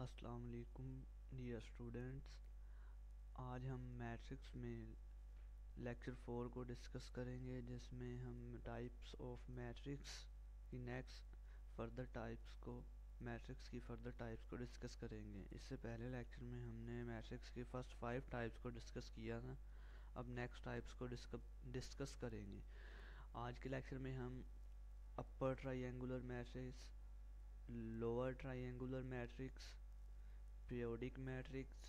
अस्सलाम वालेकुम dear students. आज हम मैट्रिक्स में लेक्चर 4 को डिस्कस करेंगे, जिसमें हम टाइप्स ऑफ मैट्रिक्स की नेक्स्ट फर्दर टाइप्स को मैट्रिक्स की फर्दर टाइप्स को डिस्कस करेंगे। इससे पहले लेक्चर में हमने मैट्रिक्स की फर्स्ट 5 टाइप्स को डिस्कस किया था। अब नेक्स्ट टाइप्स को डिस्कस करेंगे। आज के लेक्चर में हम upper triangular matrix, lower triangular matrix, periodic matrix,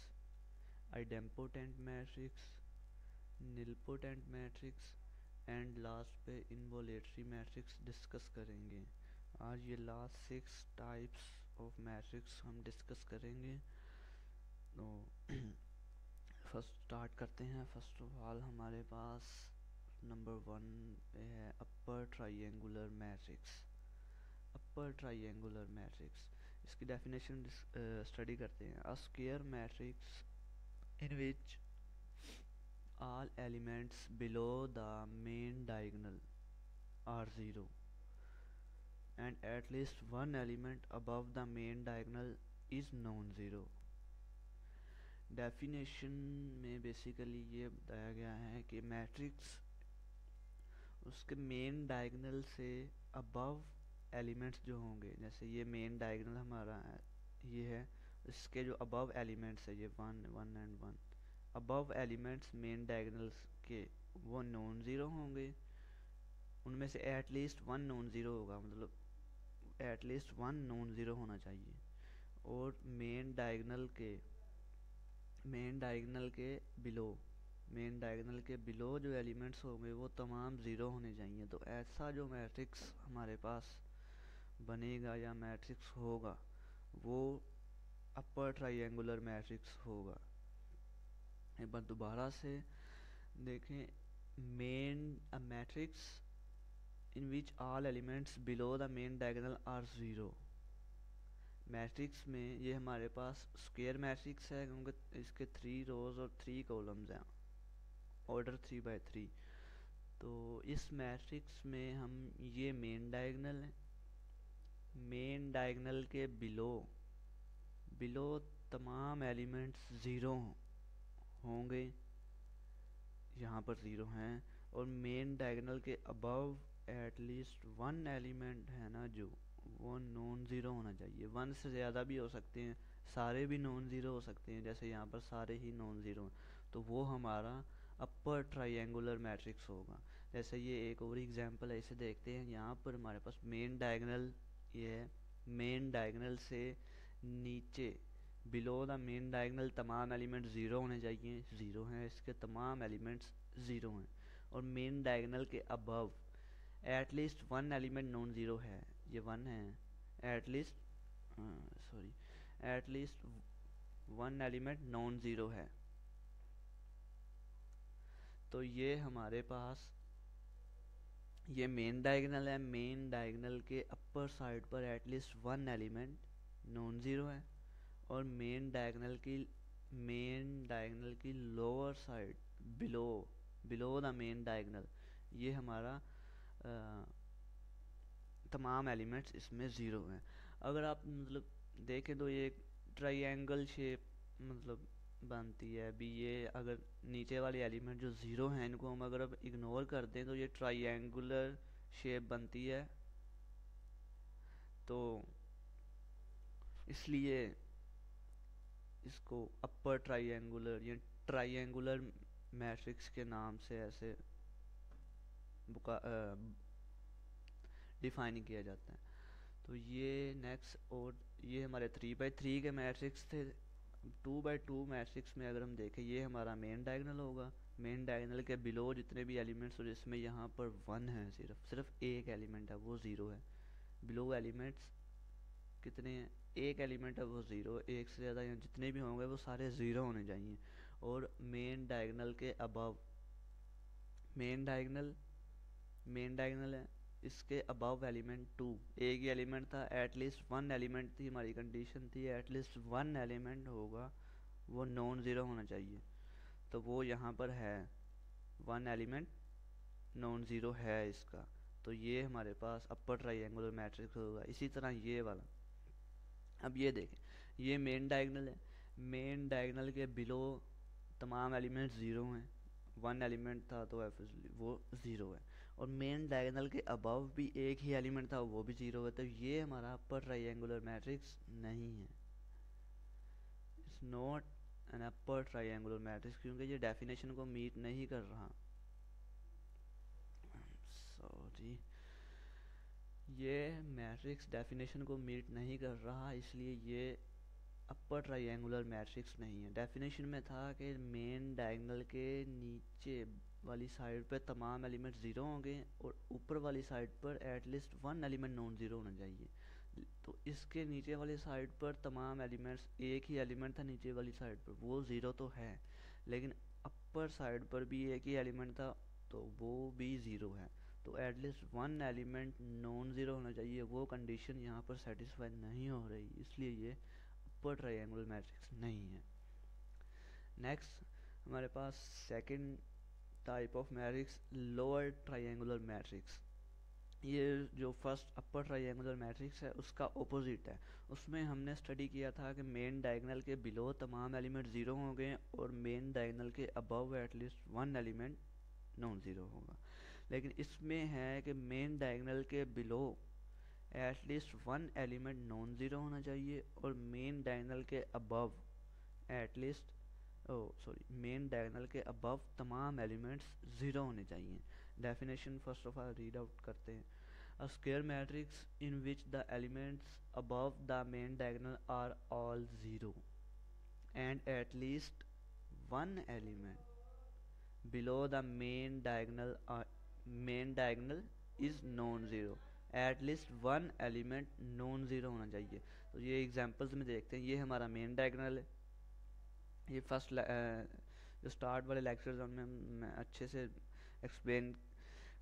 idempotent matrix, nilpotent matrix and last पे इनवोलेटरी मैट्रिक्स डिस्कस करेंगे। आज ये लास्ट 6 टाइप्स ऑफ मैट्रिक्स हम डिस्कस करेंगे। तो फर्स्ट स्टार्ट करते हैं। फर्स्ट ऑफ ऑल हमारे पास नंबर 1 पे है upper triangular matrix. Upper triangular matrix, इसकी डेफिनेशन स्टडी करते हैं। अ square matrix in which all elements below the main diagonal are zero and at least one element above the main diagonal is non-zero। Definition में basically ये बताया गया है कि matrix उसके मेन डायगोनल से अबव एलिमेंट्स जो होंगे, जैसे ये मेन डायगोनल हमारा है, ये है, इसके जो अबव एलिमेंट्स है, ये 1 1 and 1, above elements main diagonals के वो नॉन ज़ीरो होंगे। उनमें से एटलीस्ट वन नॉन ज़ीरो होगा, मतलब एटलीस्ट वन नॉन ज़ीरो होना चाहिए। और मेन डायगोनल के बिलो जो एलिमेंट्स होंगे वो तमाम ज़ीरो होने चाहिए। तो ऐसा जो मैट्रिक्स हमारे पास बनेगा या मैट्रिक्स होगा वो अपर ट्राइंगुलर मैट्रिक्स होगा। एक बार दोबारा से देखें, a matrix in which all elements below the main diagonal are zero. Matrix में ये हमारे पास स्क्वायर मैट्रिक्स है, क्योंकि इसके 3 रोज और 3 कॉलम्स हैं, ऑर्डर 3/3। तो इस मैट्रिक्स में हम ये मेन डायगोनल है, मेन डायगोनल के बिलो तमाम एलिमेंट्स ज़ीरो होंगे, यहाँ पर ज़ीरो हैं। और मेन डायगोनल के अबव एटलीस्ट वन एलिमेंट है ना, जो वो नॉन ज़ीरो होना चाहिए। वन से ज़्यादा भी हो सकते हैं, सारे भी नॉन ज़ीरो हो सकते हैं, जैसे यहाँ पर सारे ही नॉन ज़ीरो हैं, तो वो हमारा अपर ट्राइंगुलर मैट्रिक्स होगा। जैसे ये एक और एग्जांपल है, इसे देखते हैं। यहाँ पर हमारे पास मेन डायगोनल ये है, मेन डायगोनल से नीचे बिलो द मेन डायगोनल तमाम एलिमेंट ज़ीरो होने चाहिए, ज़ीरो हैं, इसके तमाम एलिमेंट्स ज़ीरो हैं। और मेन डायगोनल के above at least one element non zero है, ये वन है, at least at least one element non zero है। तो ये हमारे पास ये मेन डायगोनल है, मेन डायगोनल के अपर साइड पर at least one element non zero है। और मेन डायगोनल की lower side below the main diagonal, ये हमारा तमाम एलिमेंट्स इसमें ज़ीरो हैं। अगर आप मतलब देखें तो ये ट्राइंगल शेप मतलब बनती है। अभी ये अगर नीचे वाले एलिमेंट जो ज़ीरो हैं, इनको हम अगर अब इग्नोर कर दें तो ये ट्राइंगुलर शेप बनती है। तो इसलिए इसको अपर ट्राइंगुलर या ट्राइंगुलर मैट्रिक्स के नाम से ऐसे डिफाइन किया जाता है। तो ये नेक्स्ट, और ये हमारे 3/3 के मैट्रिक्स थे। 2/2 मैट्रिक्स में अगर हम देखें, ये हमारा मेन डायगोनल होगा, मेन डायगोनल के बिलो जितने भी एलिमेंट्स हो, जिसमें यहाँ पर 1 है, सिर्फ एक एलिमेंट है वो ज़ीरो है। बिलो एलिमेंट्स कितने हैं? एक एलिमेंट है वो ज़ीरो, एक से ज़्यादा या जितने भी होंगे वो सारे ज़ीरो होने चाहिए। और मेन डायगोनल के अबव मेन डायगोनल है, इसके अबव एलिमेंट 2, एक ही एलिमेंट था, एटलीस्ट वन एलिमेंट थी, हमारी कंडीशन थी एटलीस्ट वन एलिमेंट होगा, वो नॉन ज़ीरो होना चाहिए। तो वो यहाँ पर है, वन एलिमेंट नॉन ज़ीरो है इसका। तो ये हमारे पास अपर ट्राइंगुलर मैट्रिक्स होगा। इसी तरह ये वाला, अब ये देखें, ये मेन डायगनल है, मेन डायगनल के बिलो तमाम एलिमेंट ज़ीरो हैं, वन एलिमेंट था तो वो ज़ीरो है, और मेन डायगनल के अबव भी एक ही एलिमेंट था वो भी ज़ीरो है, तो ये हमारा अपर ट्राइंगुलर मैट्रिक्स नहीं है, it's not an upper triangular matrix, क्योंकि ये डेफिनेशन को मीट नहीं कर रहा। सॉरी, ये मैट्रिक्स डेफिनेशन को मीट नहीं कर रहा, इसलिए ये अपर ट्राइंगुलर मैट्रिक्स नहीं है। डेफिनेशन में था कि मेन डायगोनल के नीचे वाली साइड पर तमाम एलिमेंट ज़ीरो होंगे और ऊपर वाली साइड पर at least one element non zero होना चाहिए। तो इसके नीचे वाली साइड पर तमाम एलिमेंट्स, एक ही एलिमेंट था नीचे वाली साइड पर, वो ज़ीरो तो है, लेकिन अपर साइड पर भी एक ही एलिमेंट था तो वो भी ज़ीरो है, तो at least one element non zero होना चाहिए। वो कंडीशन यहाँ पर सेटिस्फाई नहीं हो रही, इसलिए ये अपर ट्राइंगुलर मैट्रिक्स नहीं है। नेक्स्ट हमारे पास second type of matrix lower triangular matrix. ये जो फर्स्ट अपर ट्राइंगुलर मैट्रिक्स है उसका ऑपोजिट है। उसमें हमने स्टडी किया था कि मेन डायगोनल के बिलो तमाम एलिमेंट ज़ीरो होंगे और मेन डायगोनल के above at least one element non zero होगा, लेकिन इसमें है कि मेन डायगोनल के below at least one element non zero होना चाहिए और मेन डायगोनल के अबव एटलीस्ट मेन डायगोनल के अबव तमाम एलिमेंट्स ज़ीरो होने चाहिए। Definition first of all read out करते हैं। A square matrix in which the elements above the main diagonal are all zero and at least one element below the main diagonal is non-zero. At least one element non-zero होना चाहिए। तो ये examples में देखते हैं। ये हमारा main diagonal है। ये फर्स्ट जो स्टार्ट वाले लेक्चर्स में मैं अच्छे से एक्सप्लेन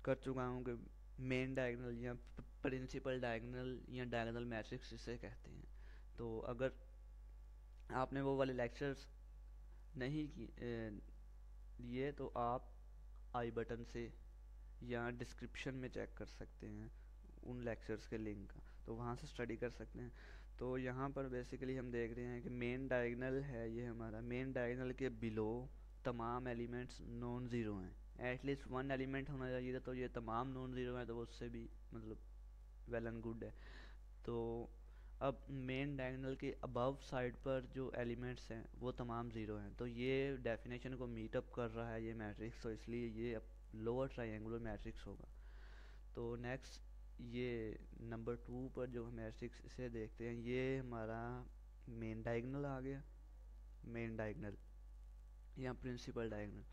कर चुका हूँ कि मेन डायगोनल या प्रिंसिपल डायगोनल या डायगोनल मैट्रिक्स इसे कहते हैं। तो अगर आपने वो वाले लेक्चर्स नहीं लिए तो आप आई बटन से या डिस्क्रिप्शन में चेक कर सकते हैं उन लेक्चर्स के लिंक का, तो वहाँ से स्टडी कर सकते हैं। तो यहाँ पर बेसिकली हम देख रहे हैं कि मेन डायगोनल है ये हमारा, मेन डायगोनल के बिलो तमाम एलिमेंट्स नॉन ज़ीरो हैं, एटलीस्ट वन एलिमेंट होना चाहिए था, तो ये तमाम नॉन ज़ीरो है, तो वो उससे भी मतलब वेल एंड गुड है। तो अब मेन डायगोनल के अबव साइड पर जो एलिमेंट्स हैं वो तमाम ज़ीरो हैं, तो ये डेफिनेशन को मीट अप कर रहा है ये मैट्रिक्स, तो इसलिए ये लोअर ट्रायंगुलर मैट्रिक्स होगा। तो नेक्स्ट ये नंबर 2 पर जो मैट्रिक्स इसे देखते हैं, ये हमारा मेन डायगोनल आ गया, मेन डायगोनल या प्रिंसिपल डायगोनल।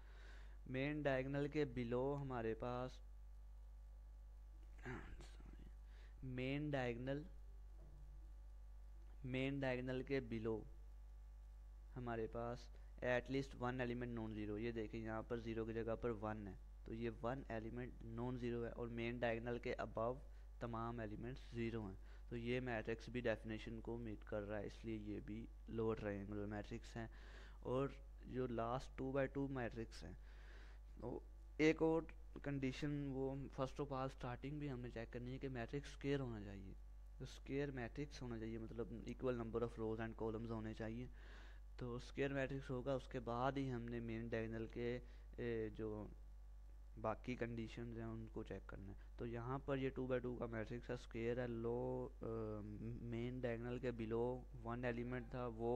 मेन डायगोनल के बिलो हमारे पास मेन डायगोनल के बिलो हमारे पास at least one element non zero. ये देखें यहाँ पर ज़ीरो की जगह पर वन है, तो ये वन एलिमेंट नॉन ज़ीरो है, और मेन डायगोनल के अबव तमाम एलिमेंट्स ज़ीरो हैं, तो ये मैट्रिक्स भी डेफिनेशन को मीट कर रहा है, इसलिए ये भी लोअर ट्रायंगुलर मैट्रिक्स हैं। और जो लास्ट 2x2 मैट्रिक्स हैं, तो एक और कंडीशन वो फर्स्ट ऑफ ऑल स्टार्टिंग भी हमने चेक करनी है कि मैट्रिक्स स्क्वायर होना चाहिए। तो स्क्वायर मैट्रिक्स होना चाहिए मतलब equal number of rose and columns होने चाहिए, तो स्क्वायर मैट्रिक्स होगा, उसके बाद ही हमने मेन डायगोनल के जो बाकी कंडीशंस हैं उनको चेक करना है। तो यहाँ पर ये 2x2 का मैट्रिक्स है, स्क्वायर है, लो मेन डायगोनल के बिलो वन एलिमेंट था वो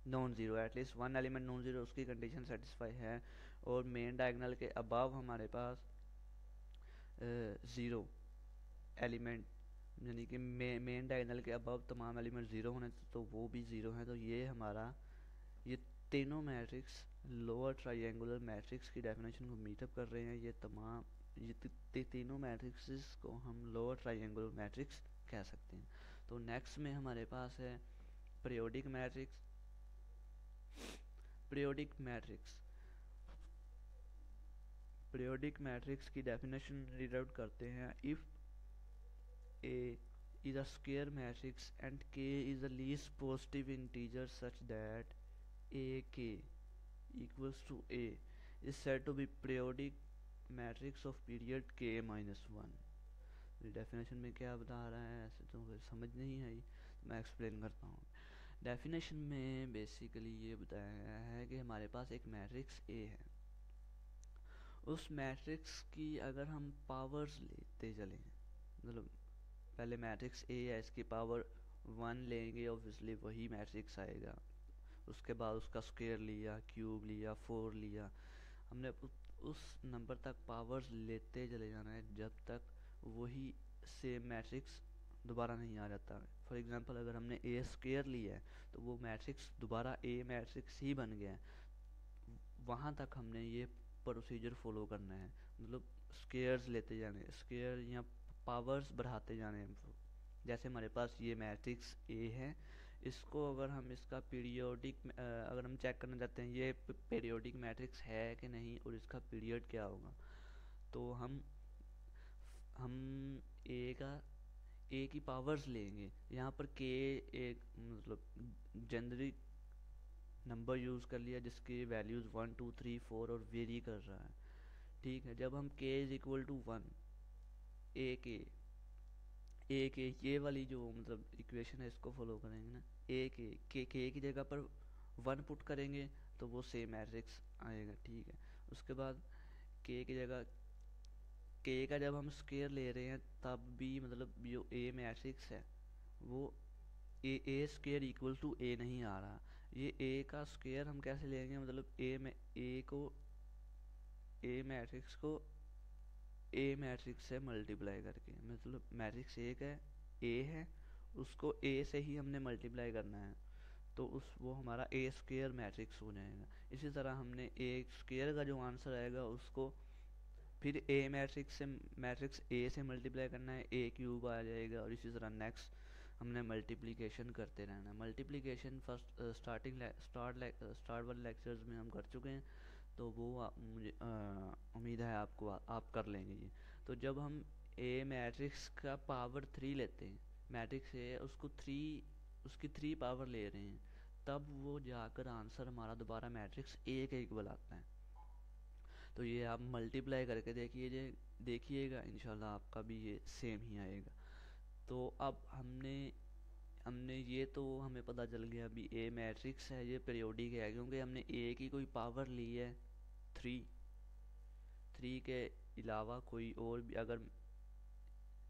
non zero, at least one element non zero, उसकी कंडीशन सेटिस्फाई है, और मेन डायगोनल के अबव हमारे पास ज़ीरो एलिमेंट, यानी कि मेन डायगोनल के अबव तमाम एलिमेंट ज़ीरो होने, तो वो भी ज़ीरो हैं, तो ये हमारा ये तीनों मैट्रिक्स लोअर ट्रायंगुलर मैट्रिक्स की डेफिनेशन को मीटअप कर रहे हैं। ये तीनों मैट्रिक्स को हम लोअर ट्रायंगुलर मैट्रिक्स कह सकते हैं। तो नेक्स्ट में हमारे पास है पीरियोडिक मैट्रिक्स। पीरियोडिक मैट्रिक्स की डेफिनेशन रीड आउट करते हैं। If A is a square matrix and k is the least positive integer such that ak equals to a is said to be periodic matrix of period k minus 1। Definition में क्या बता रहा है, ऐसे तो समझ नहीं आई, मैं एक्सप्लेन करता हूँ। डेफिनेशन में बेसिकली ये बताया गया है कि हमारे पास एक मैट्रिक्स ए है, उस मैट्रिक्स की अगर हम पावर्स लेते चलें, मतलब पहले मैट्रिक्स ए है, इसकी पावर 1 लेंगे, ऑब्वियसली वही मैट्रिक्स आएगा। उसके बाद उसका स्क्वायर लिया, क्यूब लिया, 4 लिया, हमने उस नंबर तक पावर्स लेते चले जाना है जब तक वही सेम मैट्रिक्स दोबारा नहीं आ जाता। फॉर एग्जांपल अगर हमने ए स्क्वायर लिया है तो वो मैट्रिक्स दोबारा ए मैट्रिक्स ही बन गया है, वहाँ तक हमने ये प्रोसीजर फॉलो करना है, मतलब स्क्वायर्स लेते जाने, स्क्वायर या पावर्स बढ़ाते जाने। जैसे हमारे पास ये मैट्रिक्स ए है, इसको अगर हम इसका पीरियोडिक अगर हम चेक करना चाहते हैं ये पीरियोडिक मैट्रिक्स है कि नहीं और इसका पीरियड क्या होगा, तो हम ए की पावर्स लेंगे। यहाँ पर के एक मतलब जेनरिक नंबर यूज़ कर लिया जिसकी वैल्यूज़ 1 2 3 4 और वेरी कर रहा है, ठीक है। जब हम के इज इक्वल टू 1, ए के ये वाली जो मतलब इक्वेशन है इसको फॉलो करेंगे ना, के की जगह पर 1 पुट करेंगे तो वो सेम मैट्रिक्स आएगा, ठीक है। उसके बाद के की जगह के का जब हम स्क्वायर ले रहे हैं तब भी मतलब जो ए मैट्रिक्स है वो ए स्क्वायर इक्वल टू ए नहीं आ रहा। ये ए का स्क्वायर हम कैसे लेंगे, मतलब ए मैट्रिक्स को ए मैट्रिक्स से मल्टीप्लाई करके, मतलब मैट्रिक्स एक है, ए है, उसको ए से ही हमने मल्टीप्लाई करना है, तो वो हमारा ए स्क्वायर मैट्रिक्स हो जाएगा। इसी तरह हमने ए स्क्वायर का जो आंसर आएगा उसको फिर ए मैट्रिक्स ए से मल्टीप्लाई करना है, ए क्यूब आ जाएगा। और इसी तरह नेक्स्ट हमने मल्टीप्लिकेशन करते रहना है। मल्टीप्लिकेशन फर्स्ट स्टार्ट वाले लेक्चर्स में हम कर चुके हैं, तो वो मुझे उम्मीद है आप कर लेंगे ये। तो जब हम ए मैट्रिक्स का पावर 3 लेते हैं, मैट्रिक्स ए उसकी 3 पावर ले रहे हैं, तब वो जाकर आंसर हमारा दोबारा मैट्रिक्स ए के इक्वल आता है। तो ये आप मल्टीप्लाई करके देखिएगा, इंशाल्लाह आपका भी ये सेम ही आएगा। तो अब हमने ये तो हमें पता चल गया अभी ए मैट्रिक्स है, ये पीरियोडिक है, क्योंकि हमने ए की कोई पावर ली है 3 के अलावा कोई और भी अगर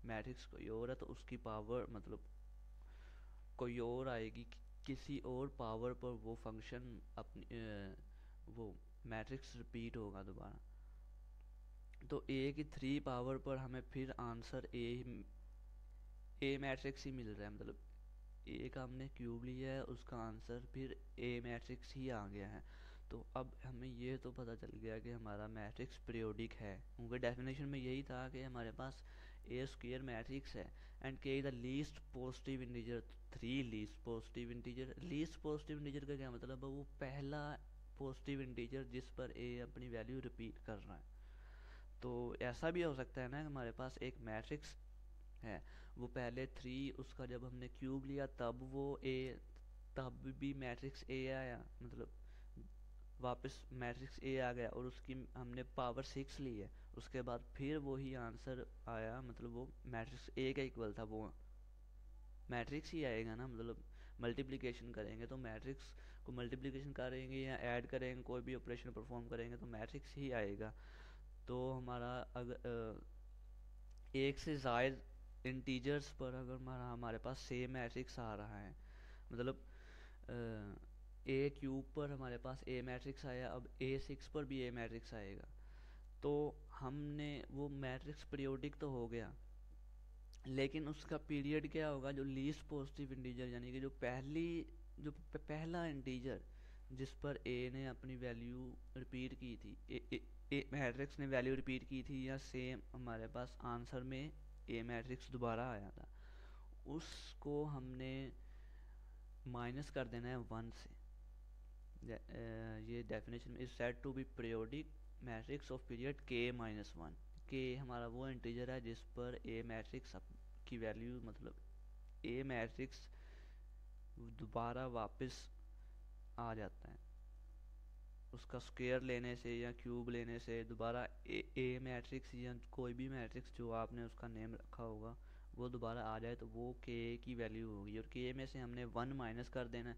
मैट्रिक्स कोई और है तो उसकी पावर मतलब कोई और आएगी, किसी और पावर पर वो फंक्शन वो मैट्रिक्स रिपीट होगा दोबारा। तो ए की 3 पावर पर हमें फिर आंसर ए मैट्रिक्स ही मिल रहा है, मतलब ए का हमने क्यूब लिया है, उसका आंसर फिर ए मैट्रिक्स ही आ गया है। तो अब हमें ये तो पता चल गया कि हमारा मैट्रिक्स पीरियोडिक है, क्योंकि डेफिनेशन में यही था कि हमारे पास ए स्क्वायर मैट्रिक्स है एंड के is the least positive integer. 3 least positive integer का क्या मतलब है, वो पहला पॉजिटिव इंटीजर जिस पर ए अपनी वैल्यू रिपीट कर रहा है। तो ऐसा भी हो सकता है ना, हमारे पास एक मैट्रिक्स है, वो पहले 3, उसका जब हमने क्यूब लिया तब भी मैट्रिक्स ए आया, मतलब वापस मैट्रिक्स ए आ गया, और उसकी हमने पावर 6 ली है, उसके बाद फिर वही आंसर आया, मतलब वो मैट्रिक्स ए का इक्वल था, वो मैट्रिक्स ही आएगा ना। मतलब मल्टीप्लिकेशन करेंगे तो मैट्रिक्स को मल्टीप्लिकेशन करेंगे या ऐड करेंगे, कोई भी ऑपरेशन परफॉर्म करेंगे तो मैट्रिक्स ही आएगा। तो हमारा अगर एक से ज़ायद इंटीजर्स पर अगर हमारे पास सेम मैट्रिक्स आ रहा है, मतलब ए क्यूब पर हमारे पास ए मैट्रिक्स आया, अब A6 पर भी ए मैट्रिक्स आएगा, तो हमने वो मैट्रिक्स पीरियोडिक तो हो गया, लेकिन उसका पीरियड क्या होगा, जो लीस्ट पॉजिटिव इंटीजर यानी कि जो पहला इंटीजर जिस पर ए ने अपनी वैल्यू रिपीट की थी, ए मैट्रिक्स ने वैल्यू रिपीट की थी, या सेम हमारे पास आंसर में ए मैट्रिक्स दोबारा आया था, उसको हमने माइनस कर देना है 1 से। ये definition is said to be periodic matrix of period k-1। के हमारा वो इंटीजर है जिस पर ए मैट्रिक्स की वैल्यू मतलब ए मैट्रिक्स दोबारा वापस आ जाता है, उसका स्क्वायर लेने से या क्यूब लेने से दोबारा ए मैट्रिक्स या कोई भी मैट्रिक्स जो आपने उसका नेम रखा होगा वो दोबारा आ जाए तो वो के की वैल्यू होगी, और के में से हमने 1 माइनस कर देना है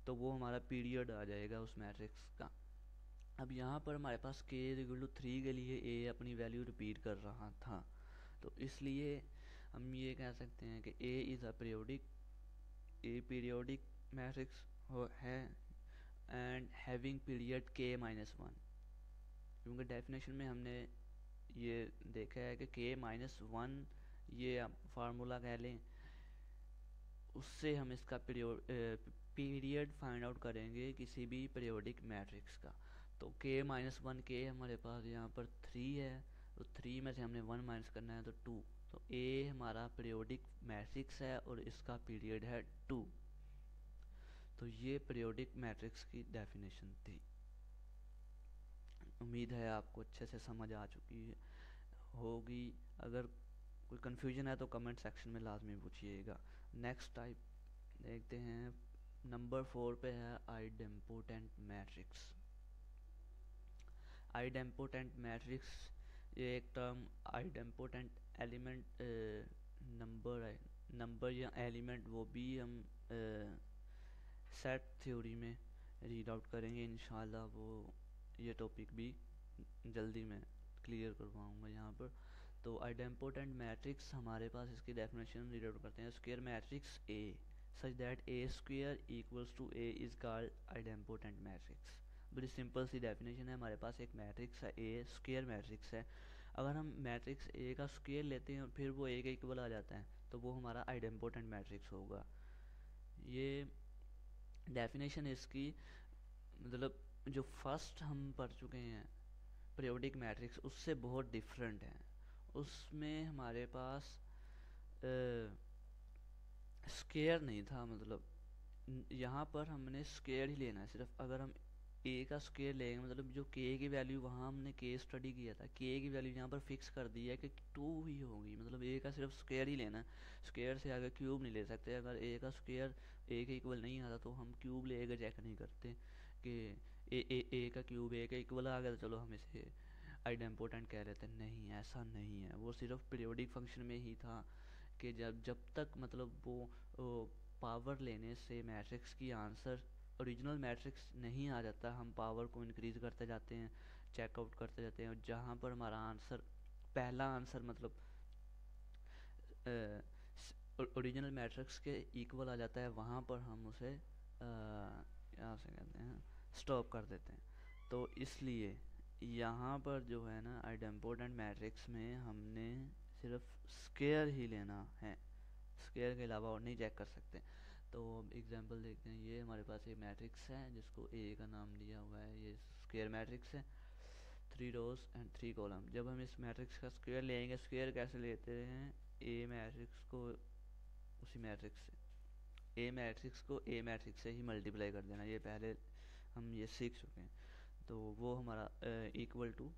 तो वो हमारा पीरियड आ जाएगा उस मैट्रिक्स का। अब यहाँ पर हमारे पास k इक्वल टू 3 के लिए a अपनी वैल्यू रिपीट कर रहा था, तो इसलिए हम ये कह सकते हैं कि a is a periodic matrix है and having period k minus 1, क्योंकि डेफिनेशन में हमने ये देखा है कि k माइनस 1 ये आप फार्मूला कह लें, उससे हम इसका पीरियड फाइंड आउट करेंगे किसी भी पीरियोडिक मैट्रिक्स का। तो k माइनस 1 k हमारे पास यहाँ पर 3 है, तो 3 में से हमने 1 माइनस करना है तो 2, तो a हमारा पीरियोडिक मैट्रिक्स है और इसका पीरियड है 2। तो ये पीरियोडिक मैट्रिक्स की डेफिनेशन थी। उम्मीद है आपको अच्छे से समझ आ चुकी होगी। अगर कोई कन्फ्यूजन है तो कमेंट सेक्शन में लाजमी पूछिएगा। नेक्स्ट टाइप देखते हैं, नंबर 4 पे है आइडेम्पोटेंट मैट्रिक्स। आइडेम्पोटेंट मैट्रिक्स ये एक टर्म आइडेम्पोटेंट एलिमेंट नंबर है, नंबर या एलिमेंट वो भी हम सेट थ्योरी में रीड आउट करेंगे इंशाल्लाह। वो ये टॉपिक भी जल्दी में क्लियर करवाऊंगा यहाँ पर। तो आइडेम्पोटेंट मैट्रिक्स हमारे पास इसकी डेफिनेशन रीड आउट करते हैं। Square matrix A such that A square equals to A is called idempotent matrix. बड़ी सिंपल सी डेफिनेशन है। हमारे पास एक मैट्रिक्स है ए, स्क्वायर मैट्रिक्स है। अगर हम मैट्रिक्स ए का स्क्वायर लेते हैं और फिर वो ए के इक्वल आ जाता है तो वो हमारा आइडेम्पोटेंट मैट्रिक्स होगा। ये डेफिनेशन इसकी मतलब जो फर्स्ट हम पढ़ चुके हैं पीरियोडिक मैट्रिक्स उससे बहुत डिफरेंट है। उसमें हमारे पास स्क्वायर नहीं था, मतलब यहाँ पर हमने स्क्वायर ही लेना है सिर्फ। अगर हम ए का स्क्वायर लेंगे मतलब जो के की वैल्यू वहाँ हमने के स्टडी किया था, के की वैल्यू यहाँ पर फिक्स कर दी है कि 2 ही होगी, मतलब ए का सिर्फ स्क्वायर ही लेना है, स्क्वायर से आगे क्यूब नहीं ले सकते। अगर ए का स्क्वायर ए के इक्वल नहीं आता तो हम क्यूब ले के चेक नहीं करते कि ए का क्यूब ए के इक्वल आ गया तो चलो हम इसे आइडेम्पोटेंट कह लेते हैं। नहीं, ऐसा नहीं है। वो सिर्फ पीरियोडिक फंक्शन में ही था कि जब तक मतलब वो पावर लेने से मैट्रिक्स की आंसर ओरिजिनल मैट्रिक्स नहीं आ जाता, हम पावर को इंक्रीज करते जाते हैं, चेकआउट करते जाते हैं, और जहाँ पर हमारा आंसर पहला आंसर मतलब ओरिजिनल मैट्रिक्स के इक्वल आ जाता है, वहाँ पर हम उसे यहाँ से कहते हैं स्टॉप कर देते हैं। तो इसलिए यहाँ पर जो है ना आइडेम्पोटेंट मैट्रिक्स में हमने सिर्फ स्क्वायर ही लेना है, स्क्वायर के अलावा और नहीं चेक कर सकते। तो एग्जांपल देखते हैं। ये हमारे पास एक मैट्रिक्स है जिसको ए का नाम दिया हुआ है, ये स्क्वायर मैट्रिक्स है, 3 रोज एंड 3 कॉलम। जब हम इस मैट्रिक्स का स्क्वायर लेंगे, स्क्वायर कैसे लेते हैं, ए मैट्रिक्स को उसी मैट्रिक्स से ए मैट्रिक्स से ही मल्टीप्लाई कर देना। ये पहले हम ये सीख चुके हैं। तो वो हमारा इक्वल टू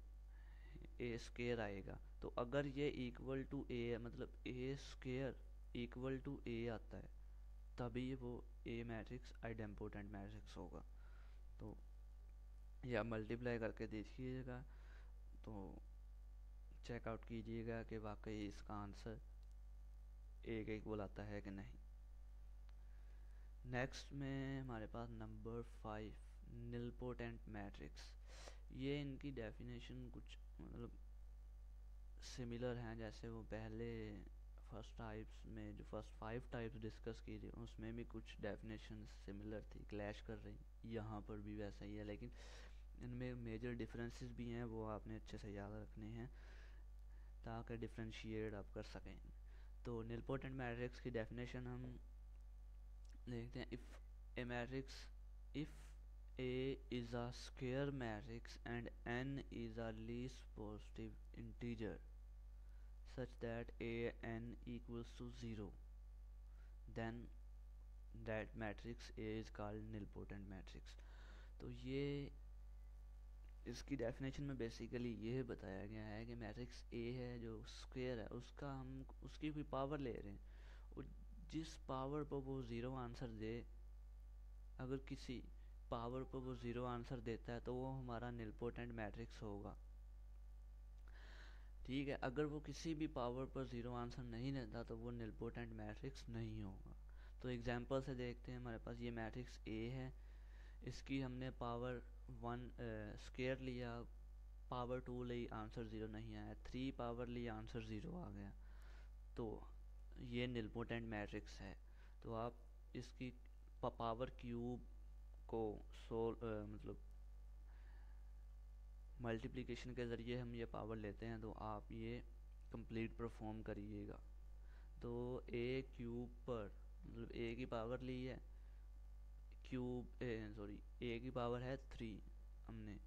ए स्क्वायर आएगा। तो अगर ये इक्वल टू ए मतलब ए स्क्वायर इक्वल टू ए आता है तभी वो ए मैट्रिक्स आइडेम्पोटेंट मैट्रिक्स होगा। तो या मल्टीप्लाई करके देखिएगा तो चेकआउट कीजिएगा कि वाकई इसका आंसर ए के इक्वल आता है कि नहीं। नेक्स्ट में हमारे पास नंबर 5 निलपोटेंट मैट्रिक्स। ये इनकी डेफिनेशन कुछ मतलब सिमिलर हैं जैसे वो पहले फर्स्ट टाइप्स में जो फर्स्ट 5 टाइप्स डिस्कस की थी उसमें भी कुछ डेफिनेशन सिमिलर थी, क्लैश कर रही। यहाँ पर भी वैसा ही है, लेकिन इनमें मेजर डिफरेंसेस भी हैं, वो आपने अच्छे से याद रखने हैं ताकि डिफ्रेंशिएट आप कर सकें। तो निलपोटेंट मैट्रिक्स की डेफिनेशन हम देखते हैं। If A is a square matrix and n is a least positive integer such that a n equals to 0, then that matrix A is called nilpotent matrix। तो ये इसकी डेफिनेशन में basically ये बताया गया है कि मैट्रिक्स ए है जो स्क्वायर है, उसका हम उसकी कोई पावर ले रहे हैं और जिस पावर पर वो ज़ीरो आंसर दे, अगर किसी पावर पर वो ज़ीरो आंसर देता है तो वो हमारा निलपोटेंट मैट्रिक्स होगा। ठीक है, अगर वो किसी भी पावर पर ज़ीरो आंसर नहीं देता तो वो निलपोटेंट मैट्रिक्स नहीं होगा। तो एग्जांपल से देखते हैं, हमारे पास ये मैट्रिक्स ए है, इसकी हमने पावर 1 स्क्वायर लिया, पावर 2 ली, आंसर 0 नहीं आया, 3 पावर ली, आंसर 0 आ गया, तो ये निलपोटेंट मैट्रिक्स है। तो आप इसकी पावर क्यूब को मतलब मल्टीप्लिकेशन के ज़रिए हम ये पावर लेते हैं, तो आप ये कंप्लीट परफॉर्म करिएगा। तो ए क्यूब पर मतलब ए की पावर ली है, क्यूब सॉरी ए की पावर है 3, हमने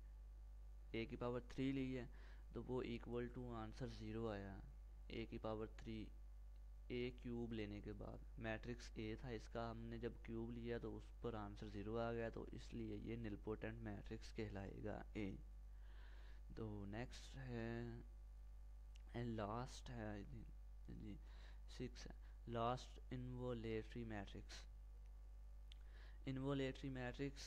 ए की पावर 3 ली है, तो वो इक्वल टू आंसर 0 आया। ए की पावर 3 ए क्यूब लेने के बाद मैट्रिक्स ए था, इसका हमने जब क्यूब लिया तो उस पर आंसर 0 आ गया, तो इसलिए ये निलपोटेंट मैट्रिक्स कहलाएगा ए। तो नेक्स्ट है एंड लास्ट है आई थिंक जी 6 है, last involutory matrix. Involutory matrix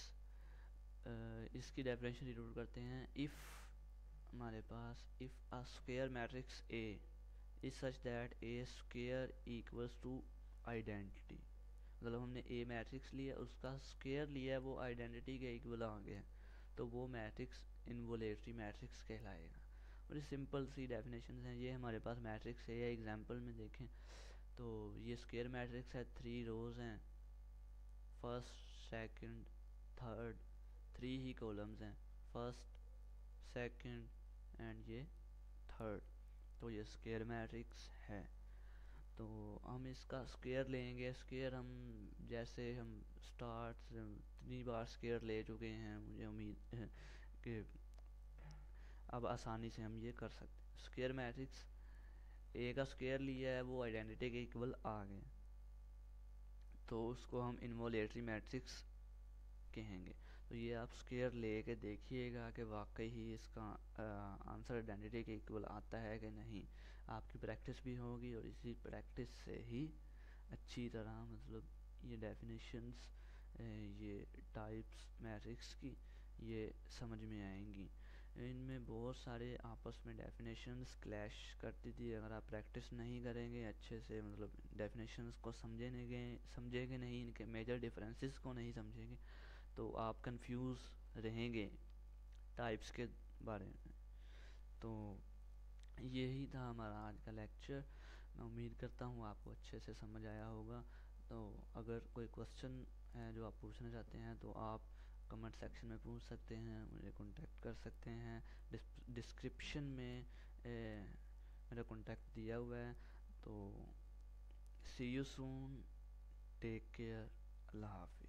इसकी डेफिनेशन जरूर करते हैं। इफ़ हमारे पास if a square matrix A is such that A square equals to identity, मतलब हमने ए मैट्रिक्स लिया, उसका स्क्वायर लिया, वो आइडेंटिटी के इक्वल आ गया, तो वो मैट्रिक्स इन्वोलेटरी मैट्रिक्स कहलाएगा। और सिंपल सी डेफिनेशन हैं ये। हमारे पास मैट्रिक्स है, एग्जांपल में देखें तो ये स्क्वायर मैट्रिक्स है, 3 रोज हैं, फर्स्ट सेकंड थर्ड, 3 ही कॉलम्स हैं, फर्स्ट सेकंड एंड ये थर्ड, तो ये स्क्वायर मैट्रिक्स है। तो हम इसका स्क्वायर लेंगे, स्क्वायर हम जैसे हम स्टार्ट से 3 बार स्क्वायर ले चुके हैं, मुझे उम्मीद है कि अब आसानी से हम ये कर सकते हैं। स्क्वायर मैट्रिक्स ए का स्क्वायर लिया है, वो आइडेंटिटी के इक्वल आ गए, तो उसको हम इन्वोलेटरी मैट्रिक्स कहेंगे। तो ये आप स्क्वायर लेके देखिएगा कि वाकई ही इसका आंसर आइडेंटिटी के इक्वल आता है कि नहीं। आपकी प्रैक्टिस भी होगी और इसी प्रैक्टिस से ही अच्छी तरह मतलब ये डेफिनेशंस, ये टाइप्स मैट्रिक्स की ये समझ में आएंगी। इनमें बहुत सारे आपस में डेफिनेशंस क्लैश करती थी। अगर आप प्रैक्टिस नहीं करेंगे अच्छे से, मतलब डेफिनेशंस को समझेंगे नहीं, इनके मेजर डिफरेंसेस को नहीं समझेंगे, तो आप कंफ्यूज रहेंगे टाइप्स के बारे में। तो यही था हमारा आज का लेक्चर। मैं उम्मीद करता हूँ आपको अच्छे से समझ आया होगा। तो अगर कोई क्वेश्चन है जो आप पूछना चाहते हैं तो आप कमेंट सेक्शन में पूछ सकते हैं, मुझे कांटेक्ट कर सकते हैं। डिस्क्रिप्शन में मेरा कांटेक्ट दिया हुआ है। तो सी यू सून, टेक केयर, अल्लाह हाफिज़।